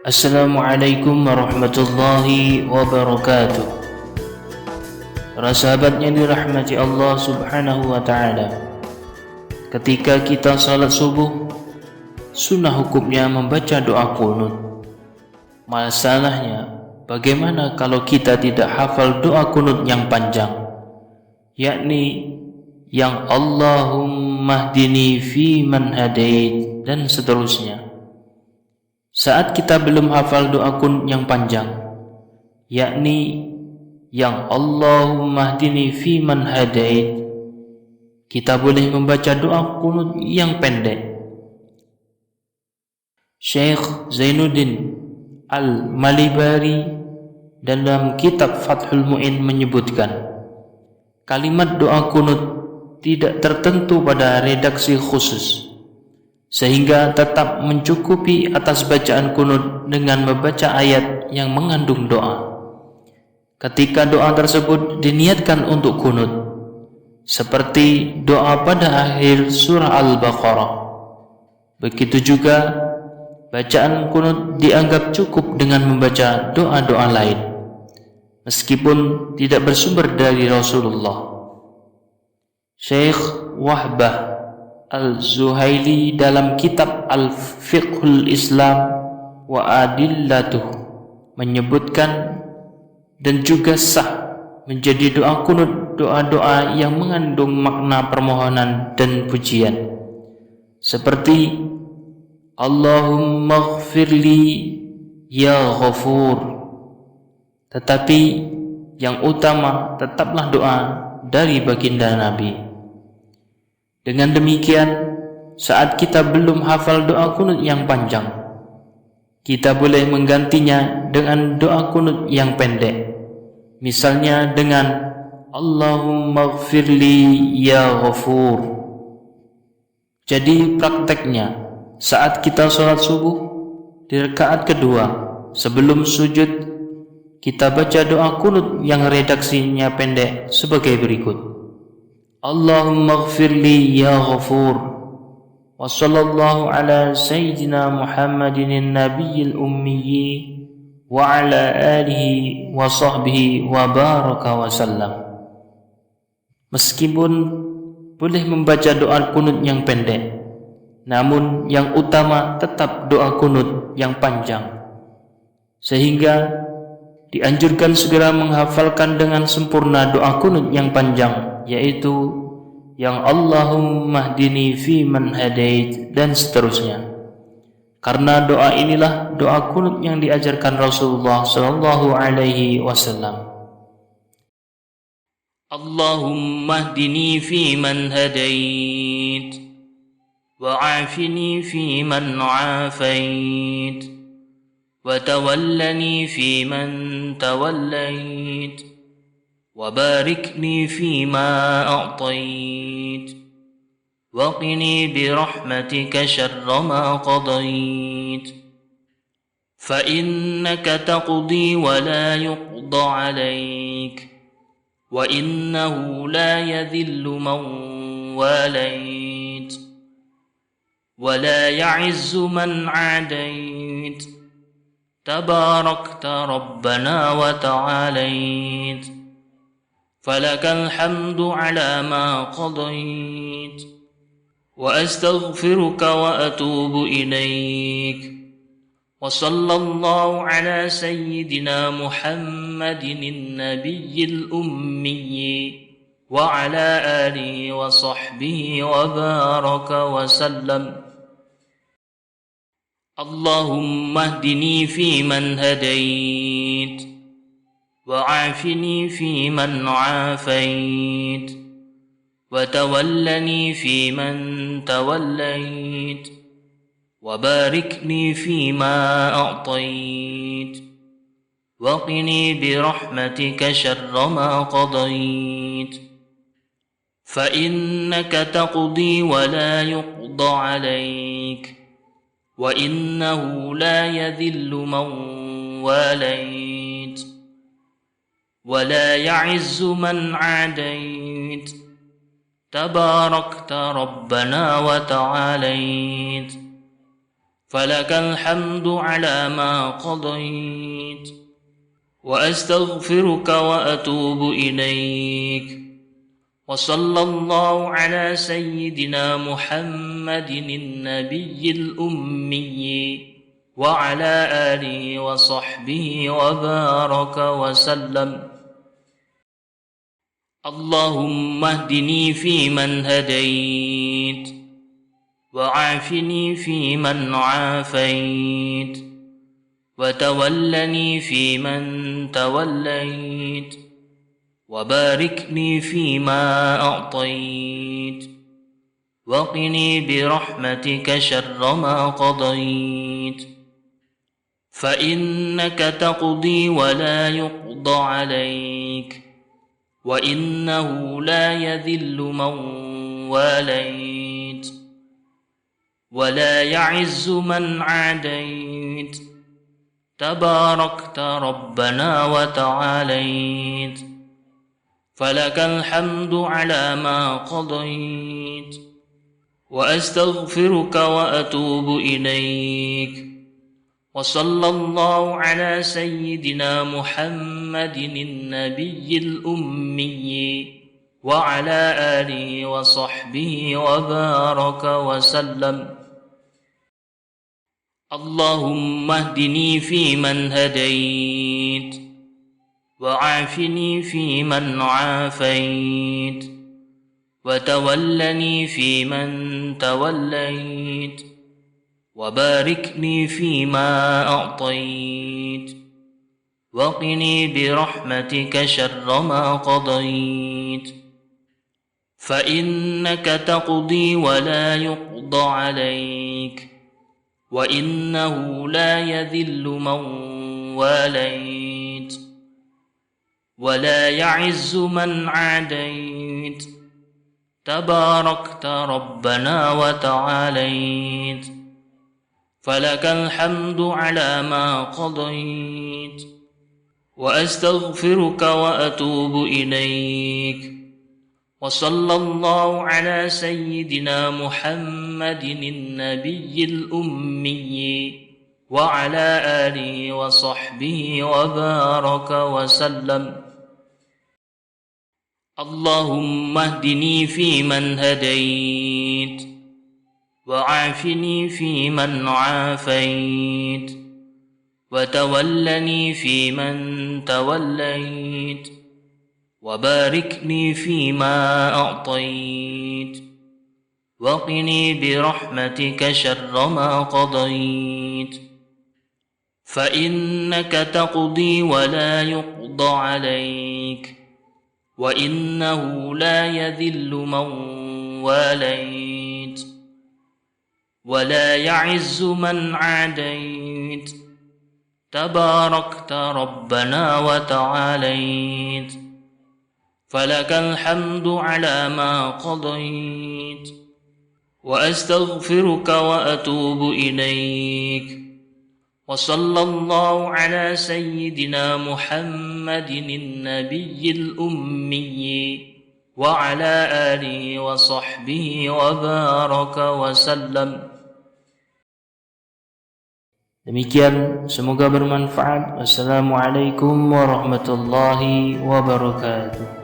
Assalamualaikum warahmatullahi wabarakatuh. Para sahabat yang dirahmati Allah subhanahu wa ta'ala, ketika kita salat subuh, sunnah hukumnya membaca doa qunut. Masalahnya, bagaimana kalau kita tidak hafal doa qunut yang panjang, yakni yang Allahumma hdini fi man hadait dan seterusnya. Saat kita belum hafal doa qunut yang panjang, yakni yang Allahumma hdini fi man hadait, kita boleh membaca doa qunut yang pendek. Syekh Zainuddin Al-Malibari dalam kitab Fathul Mu'in menyebutkan, kalimat doa qunut tidak tertentu pada redaksi khusus, sehingga tetap mencukupi atas bacaan qunut dengan membaca ayat yang mengandung doa. Ketika doa tersebut diniatkan untuk qunut, seperti doa pada akhir surah Al-Baqarah. Begitu juga bacaan qunut dianggap cukup dengan membaca doa-doa lain, meskipun tidak bersumber dari Rasulullah. Syekh Wahbah Al-Zuhaili dalam kitab Al-Fiqhul Islam wa Adillatuh menyebutkan dan juga sah menjadi doa qunut doa-doa yang mengandung makna permohonan dan pujian, seperti Allahumma ghfirli ya ghafur. Tetapi yang utama tetaplah doa dari baginda Nabi. Dengan demikian, saat kita belum hafal doa qunut yang panjang, kita boleh menggantinya dengan doa qunut yang pendek. Misalnya dengan Allahumma ghfirli ya ghafur. Jadi prakteknya, saat kita sholat subuh, di rakaat kedua sebelum sujud, kita baca doa qunut yang redaksinya pendek sebagai berikut: Allahumma ghfirli ya ghafur, wa sallallahu ala sayyidina Muhammadin nabiyil ummiyyi wa ala alihi wa sahbihi wa baraka wa sallam. Meskipun boleh membaca doa qunut yang pendek, namun yang utama tetap doa qunut yang panjang, sehingga dianjurkan segera menghafalkan dengan sempurna doa qunut yang panjang, yaitu yang Allahumma hdini fi man hadait dan seterusnya. Karena doa inilah doa qunut yang diajarkan Rasulullah sallallahu alaihi wasallam. Allahumma hdini fi man hadait wa afini fi man afait wa tawallani fi man tawallait وبارك لي فيما أعطيت وقني برحمتك شر ما قضيت فإنك تقضي ولا يقضى عليك وإنه لا يذل من واليت ولا يعز من عاديت تباركت ربنا وتعاليت فلك الحمد على ما قضيت وأستغفرك وأتوب إليك وصلى الله على سيدنا محمد النبي الأمي وعلى آله وصحبه وبارك وسلم. اللهم اهدني فيمن هديت وعافني فيمن عافيت وتولني فيمن توليت وبارك لي فيما أعطيت وقني برحمتك شر ما قضيت فإنك تقضي ولا يقضى عليك وإنه لا يذل من واليت ولا يعز من عاديت تباركت ربنا وتعاليت فلك الحمد على ما قضيت، وأستغفرك وأتوب إليك. وصلى الله على سيدنا محمد النبي الأمي وعلى آله وصحبه وبارك وسلم. اللهم اهدني فيمن هديت، وعافني فيمن عافيت، وتولني فيمن توليت، وبارك لي فيما أعطيت، وقني برحمتك شر ما قضيت، فإنك تقضي ولا يقضى عليك، وإنه لا يذل من واليت، ولا يعز من عاديت، تباركت ربنا وتعاليت. فلك الحمد على ما قضيت، وأستغفرك وأتوب إليك. وصلى الله على سيدنا محمد النبي الأمي وعلى آله وصحبه وبارك وسلم. اللهم اهدني فيمن هديت، وعافني فيمن عافيت، وتولني فيمن توليت، وبارك لي فيما أعطيت، وقني برحمتك شر ما قضيت، فإنك تقضي ولا يقضى عليك، وإنه لا يذل من واليت، ولا يعز من عاديت، تباركت ربنا وتعاليت. فلك الحمد على ما قضيت، وأستغفرك وأتوب إليك. وصلى الله على سيدنا محمد النبي الأمي وعلى آله وصحبه وبارك وسلم. اللهم اهدني فيمن هديت، وعافني فيمن عافيت، وتولني فيمن توليت، وبارك لي فيما أعطيت، وقني برحمتك شر ما قضيت، فإنك تقضي ولا يقضى عليك، وإنه لا يذل من واليت، ولا يعز من عاديت، تباركت ربنا وتعاليت. فلك الحمد على ما قضيت، وأستغفرك وأتوب إليك. وصلى الله على سيدنا محمد النبي الأمي وعلى آله وصحبه وبارك وسلم. Demikian, semoga bermanfaat. Wassalamualaikum warahmatullahi wabarakatuh.